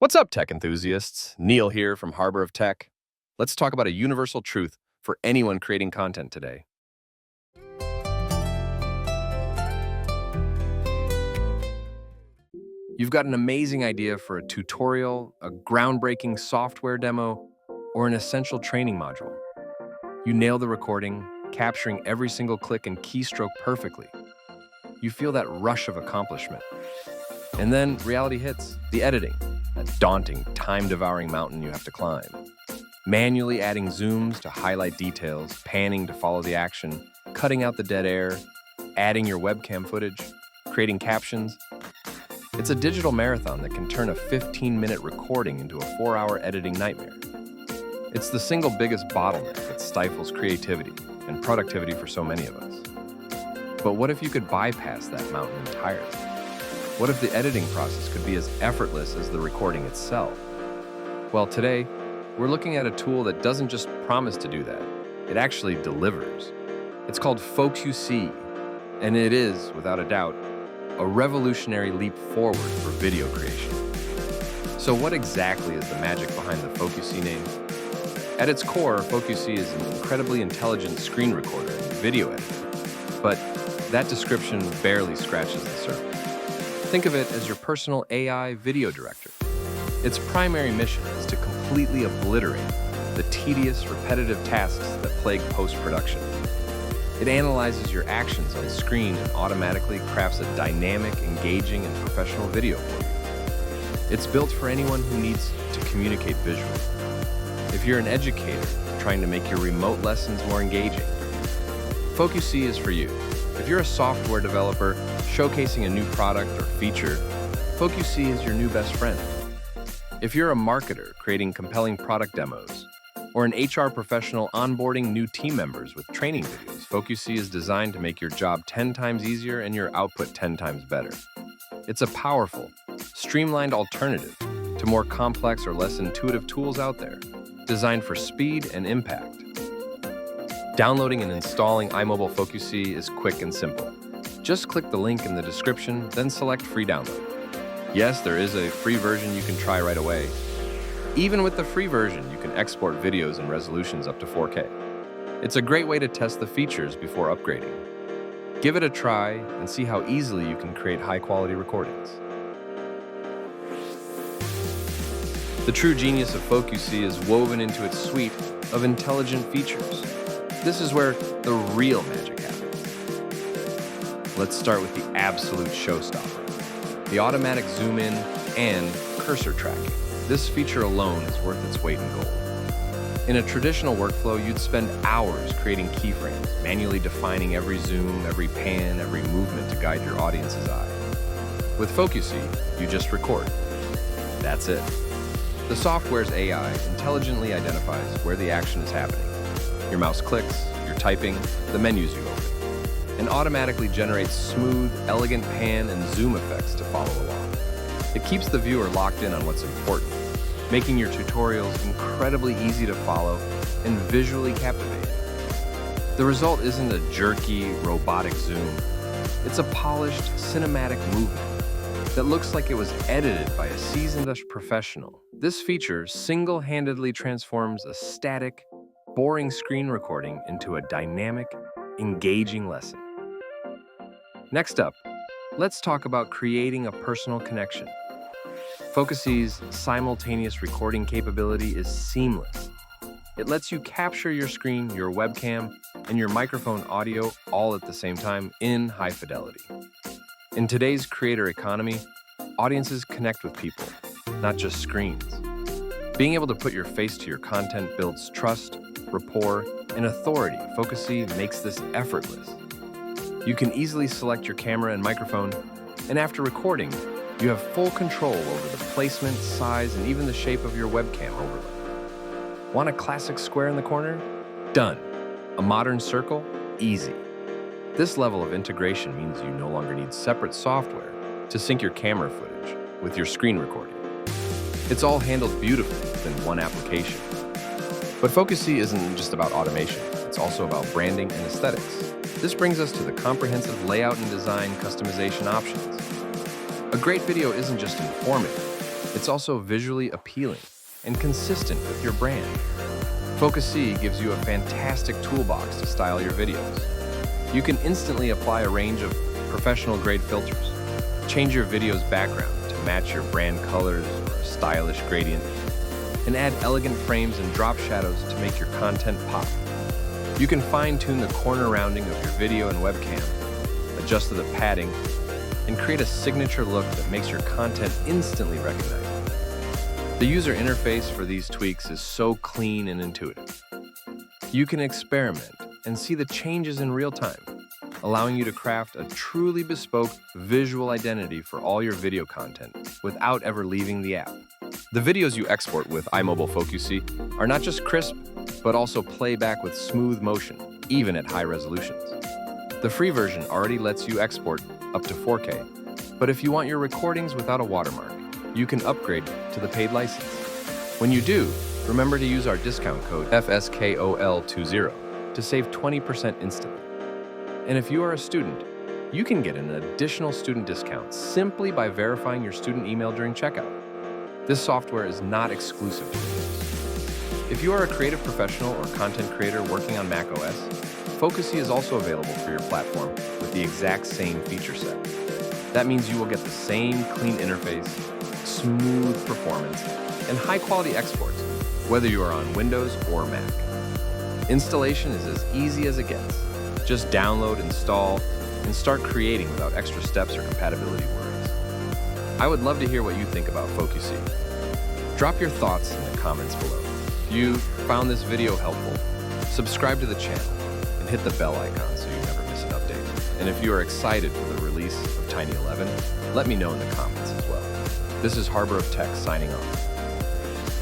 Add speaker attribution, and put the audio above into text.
Speaker 1: What's up, tech enthusiasts? Neil here from Harbor of Tech. Let's talk about a universal truth for anyone creating content today. You've got an amazing idea for a tutorial, a groundbreaking software demo, or an essential training module. You nail the recording, capturing every single click and keystroke perfectly. You feel that rush of accomplishment. And then reality hits, the editing, that daunting, time-devouring mountain you have to climb. Manually adding zooms to highlight details, panning to follow the action, cutting out the dead air, adding your webcam footage, creating captions. It's a digital marathon that can turn a 15-minute recording into a 4-hour editing nightmare. It's the single biggest bottleneck that stifles creativity and productivity for so many of us. But what if you could bypass that mountain entirely? What if the editing process could be as effortless as the recording itself? Well, today, we're looking at a tool that doesn't just promise to do that, it actually delivers. It's called FocuSee, and it is, without a doubt, a revolutionary leap forward for video creation. So what exactly is the magic behind the FocuSee name? At its core, FocuSee is an incredibly intelligent screen recorder and video editor, but that description barely scratches the surface. Think of it as your personal AI video director. Its primary mission is to completely obliterate the tedious, repetitive tasks that plague post-production. It analyzes your actions on screen and automatically crafts a dynamic, engaging, and professional video for you. It's built for anyone who needs to communicate visually. If you're an educator trying to make your remote lessons more engaging, FocuSee is for you. If you're a software developer showcasing a new product or feature, FocuSee is your new best friend. If you're a marketer creating compelling product demos, or an HR professional onboarding new team members with training videos, FocuSee is designed to make your job 10 times easier and your output 10 times better. It's a powerful, streamlined alternative to more complex or less intuitive tools out there, designed for speed and impact. Downloading and installing iMobile FocuSee is quick and simple. Just click the link in the description, then select free download. Yes, there is a free version you can try right away. Even with the free version, you can export videos and resolutions up to 4K. It's a great way to test the features before upgrading. Give it a try and see how easily you can create high-quality recordings. The true genius of FocuSee is woven into its suite of intelligent features. This is where the real magic happens. Let's start with the absolute showstopper, the automatic zoom in and cursor tracking. This feature alone is worth its weight in gold. In a traditional workflow, you'd spend hours creating keyframes, manually defining every zoom, every pan, every movement to guide your audience's eye. With FocuSee, you just record. That's it. The software's AI intelligently identifies where the action is happening. Your mouse clicks, your typing, the menus you open, and automatically generates smooth, elegant pan and zoom effects to follow along. It keeps the viewer locked in on what's important, making your tutorials incredibly easy to follow and visually captivating. The result isn't a jerky, robotic zoom. It's a polished, cinematic movement that looks like it was edited by a seasoned professional. This feature single-handedly transforms a static, boring screen recording into a dynamic, engaging lesson. Next up, let's talk about creating a personal connection. FocuSee's simultaneous recording capability is seamless. It lets you capture your screen, your webcam, and your microphone audio all at the same time in high fidelity. In today's creator economy, audiences connect with people, not just screens. Being able to put your face to your content builds trust, rapport, and authority. FocuSee makes this effortless. You can easily select your camera and microphone, and after recording, you have full control over the placement, size, and even the shape of your webcam overlay. Want a classic square in the corner? Done. A modern circle? Easy. This level of integration means you no longer need separate software to sync your camera footage with your screen recording. It's all handled beautifully within one application. But FocuSee isn't just about automation, it's also about branding and aesthetics. This brings us to the comprehensive layout and design customization options. A great video isn't just informative, It's also visually appealing and consistent with your brand. FocuSee gives you a fantastic toolbox to style your videos. You can instantly apply a range of professional-grade filters, change your video's background to match your brand colors or a stylish gradient, and add elegant frames and drop shadows to make your content pop. You can fine-tune the corner rounding of your video and webcam, adjust the padding, and create a signature look that makes your content instantly recognizable. The user interface for these tweaks is so clean and intuitive. You can experiment and see the changes in real time, allowing you to craft a truly bespoke visual identity for all your video content without ever leaving the app. The videos you export with iMobile FocuSee are not just crisp, but also play back with smooth motion, even at high resolutions. The free version already lets you export up to 4K, but if you want your recordings without a watermark, you can upgrade to the paid license. When you do, remember to use our discount code FSKOL20 to save 20% instantly. And if you are a student, you can get an additional student discount simply by verifying your student email during checkout. This software is not exclusive to Windows. If you are a creative professional or content creator working on macOS, FocuSee is also available for your platform with the exact same feature set. That means you will get the same clean interface, smooth performance, and high-quality exports, whether you are on Windows or Mac. Installation is as easy as it gets. Just download, install, and start creating without extra steps or compatibility worries. I would love to hear what you think about FocuSee. Drop your thoughts in the comments below. If you found this video helpful, subscribe to the channel and hit the bell icon so you never miss an update. And if you are excited for the release of Tiny 11, let me know in the comments as well. This is Harbor of Tech signing off.